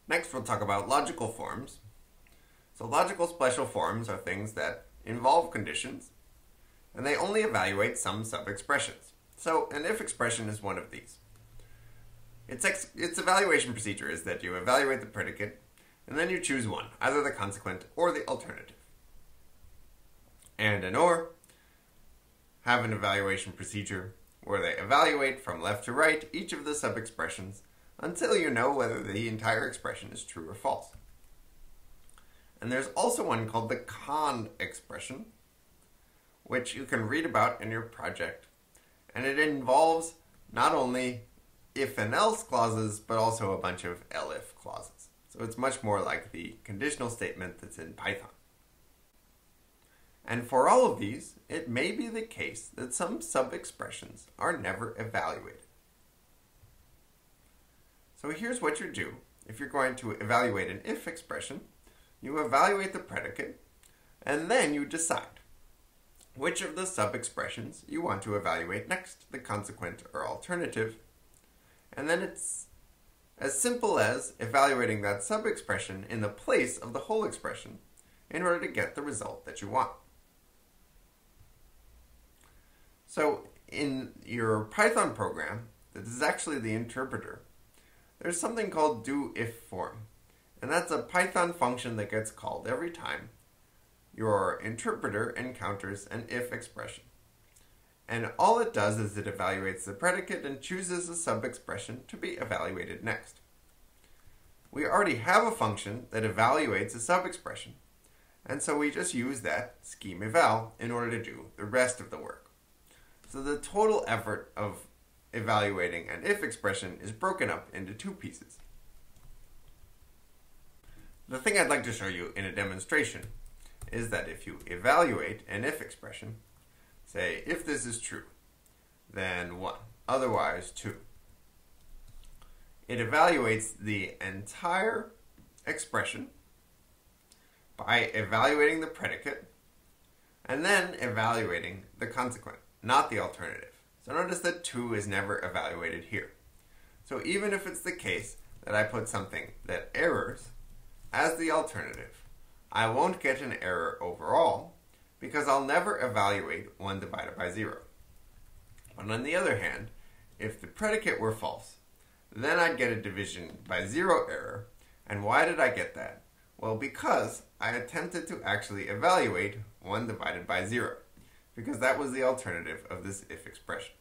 Next, we'll talk about logical forms. So logical special forms are things that involve conditions, and they only evaluate some sub-expressions. So an if expression is one of these. Its evaluation procedure is that you evaluate the predicate, and then you choose one, either the consequent or the alternative. And an or have an evaluation procedure where they evaluate from left to right each of the sub-expressions until you know whether the entire expression is true or false. And there's also one called the con expression, which you can read about in your project. And it involves not only if and else clauses, but also a bunch of elif clauses. So it's much more like the conditional statement that's in Python. And for all of these, it may be the case that some sub-expressions are never evaluated. So here's what you do. If you're going to evaluate an if expression, you evaluate the predicate, and then you decide which of the sub-expressions you want to evaluate next, the consequent or alternative. And then it's as simple as evaluating that sub-expression in the place of the whole expression in order to get the result that you want. So in your Python program, that is actually the interpreter, there's something called doIfForm. And that's a Python function that gets called every time your interpreter encounters an if expression. And all it does is it evaluates the predicate and chooses a sub-expression to be evaluated next. We already have a function that evaluates a sub-expression, and so we just use that scheme eval in order to do the rest of the work. So the total effort of evaluating an if expression is broken up into two pieces. The thing I'd like to show you in a demonstration is that if you evaluate an if expression, say if this is true, then 1, otherwise 2. It evaluates the entire expression by evaluating the predicate and then evaluating the consequent, not the alternative. So notice that 2 is never evaluated here. So even if it's the case that I put something that errors as the alternative, I won't get an error overall because I'll never evaluate 1 divided by 0. But on the other hand, if the predicate were false, then I'd get a division by 0 error. And why did I get that? Well, because I attempted to actually evaluate 1 divided by 0, because that was the alternative of this if expression.